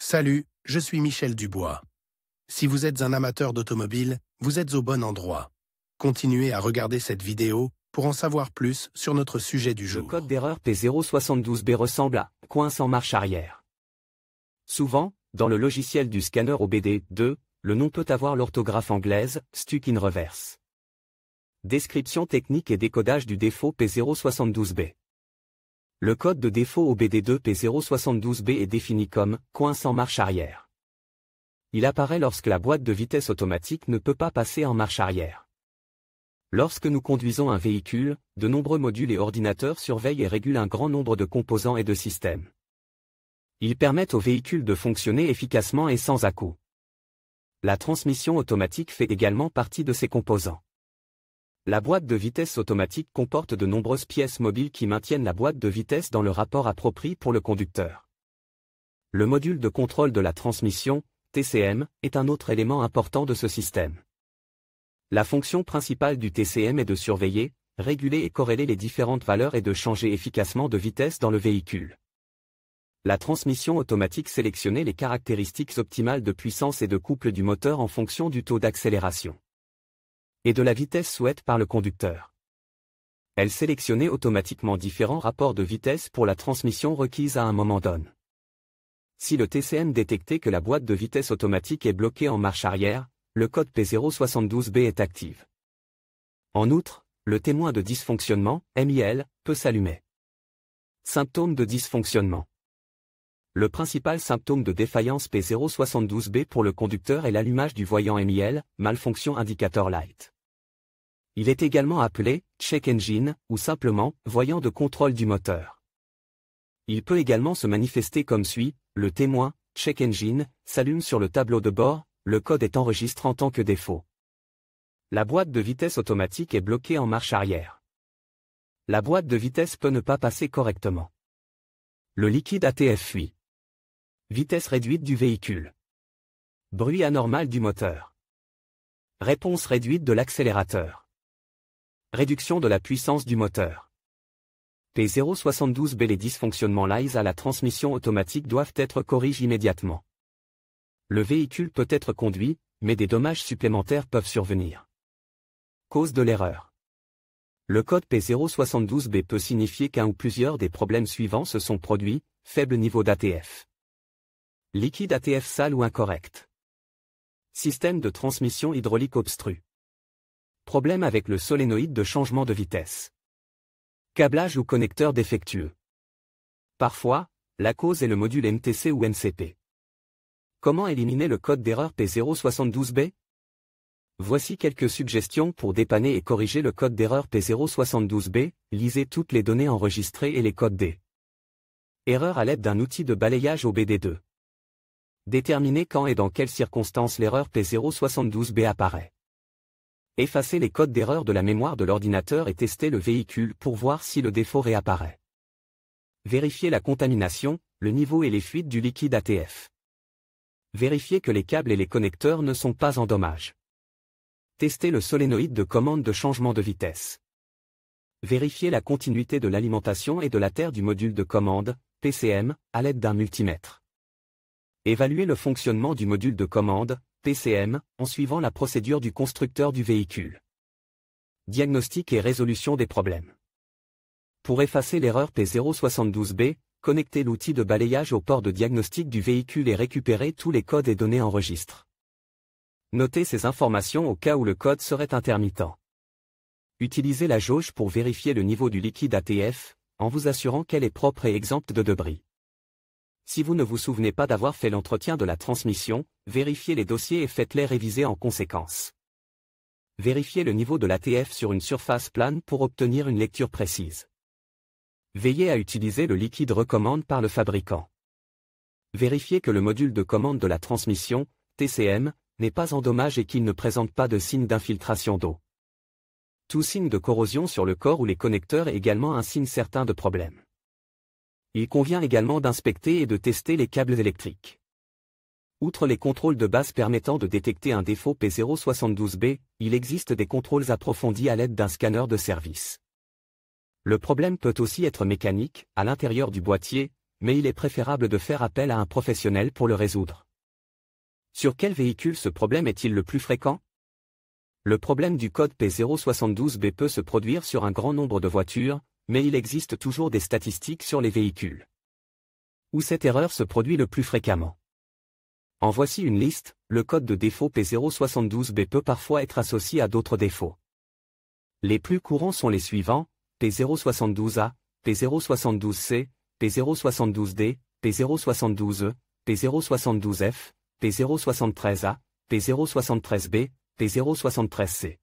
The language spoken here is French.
Salut, je suis Michel Dubois. Si vous êtes un amateur d'automobile, vous êtes au bon endroit. Continuez à regarder cette vidéo pour en savoir plus sur notre sujet du jour. Le code d'erreur P072B ressemble à « coince en marche arrière ». Souvent, dans le logiciel du scanner OBD2, le nom peut avoir l'orthographe anglaise « stuck in reverse ». Description technique et décodage du défaut P072B. Le code de défaut OBD2 P072B est défini comme « coince en marche arrière ». Il apparaît lorsque la boîte de vitesse automatique ne peut pas passer en marche arrière. Lorsque nous conduisons un véhicule, de nombreux modules et ordinateurs surveillent et régulent un grand nombre de composants et de systèmes. Ils permettent au véhicule de fonctionner efficacement et sans à-coups. La transmission automatique fait également partie de ces composants. La boîte de vitesse automatique comporte de nombreuses pièces mobiles qui maintiennent la boîte de vitesse dans le rapport approprié pour le conducteur. Le module de contrôle de la transmission, TCM, est un autre élément important de ce système. La fonction principale du TCM est de surveiller, réguler et corréler les différentes valeurs et de changer efficacement de vitesse dans le véhicule. La transmission automatique sélectionne les caractéristiques optimales de puissance et de couple du moteur en fonction du taux d'accélération et de la vitesse souhaitée par le conducteur. Elle sélectionne automatiquement différents rapports de vitesse pour la transmission requise à un moment donné. Si le TCM détectait que la boîte de vitesse automatique est bloquée en marche arrière, le code P072B est actif. En outre, le témoin de dysfonctionnement, MIL, peut s'allumer. Symptômes de dysfonctionnement. Le principal symptôme de défaillance P072B pour le conducteur est l'allumage du voyant MIL, Malfunction Indicator Light. Il est également appelé check engine ou simplement voyant de contrôle du moteur. Il peut également se manifester comme suit: le témoin check engine s'allume sur le tableau de bord, le code est enregistré en tant que défaut. La boîte de vitesse automatique est bloquée en marche arrière. La boîte de vitesse peut ne pas passer correctement. Le liquide ATF fuit. Vitesse réduite du véhicule. Bruit anormal du moteur. Réponse réduite de l'accélérateur. Réduction de la puissance du moteur. P072B. Les dysfonctionnements liés à la transmission automatique doivent être corrigés immédiatement. Le véhicule peut être conduit, mais des dommages supplémentaires peuvent survenir. Cause de l'erreur. Le code P072B peut signifier qu'un ou plusieurs des problèmes suivants se sont produits: faible niveau d'ATF. Liquide ATF sale ou incorrect. Système de transmission hydraulique obstru. Problème avec le solénoïde de changement de vitesse. Câblage ou connecteur défectueux. Parfois, la cause est le module MTC ou MCP. Comment éliminer le code d'erreur P072B? Voici quelques suggestions pour dépanner et corriger le code d'erreur P072B. Lisez toutes les données enregistrées et les codes D. Erreur à l'aide d'un outil de balayage OBD2. Déterminer quand et dans quelles circonstances l'erreur P072B apparaît. Effacer les codes d'erreur de la mémoire de l'ordinateur et tester le véhicule pour voir si le défaut réapparaît. Vérifier la contamination, le niveau et les fuites du liquide ATF. Vérifier que les câbles et les connecteurs ne sont pas en dommage. Tester le solénoïde de commande de changement de vitesse. Vérifier la continuité de l'alimentation et de la terre du module de commande, PCM, à l'aide d'un multimètre. Évaluer le fonctionnement du module de commande, PCM, en suivant la procédure du constructeur du véhicule. Diagnostic et résolution des problèmes. Pour effacer l'erreur P072B, connectez l'outil de balayage au port de diagnostic du véhicule et récupérez tous les codes et données enregistrés. Notez ces informations au cas où le code serait intermittent. Utilisez la jauge pour vérifier le niveau du liquide ATF, en vous assurant qu'elle est propre et exempte de débris. Si vous ne vous souvenez pas d'avoir fait l'entretien de la transmission, vérifiez les dossiers et faites-les réviser en conséquence. Vérifiez le niveau de l'ATF sur une surface plane pour obtenir une lecture précise. Veillez à utiliser le liquide recommande par le fabricant. Vérifiez que le module de commande de la transmission, TCM, n'est pas en dommage et qu'il ne présente pas de signe d'infiltration d'eau. Tout signe de corrosion sur le corps ou les connecteurs est également un signe certain de problème. Il convient également d'inspecter et de tester les câbles électriques. Outre les contrôles de base permettant de détecter un défaut P072B, il existe des contrôles approfondis à l'aide d'un scanner de service. Le problème peut aussi être mécanique, à l'intérieur du boîtier, mais il est préférable de faire appel à un professionnel pour le résoudre. Sur quel véhicule ce problème est-il le plus fréquent? Le problème du code P072B peut se produire sur un grand nombre de voitures, mais il existe toujours des statistiques sur les véhicules où cette erreur se produit le plus fréquemment. En voici une liste. Le code de défaut P072B peut parfois être associé à d'autres défauts. Les plus courants sont les suivants: P072A, P072C, P072D, P072E, P072F, P073A, P073B, P073C.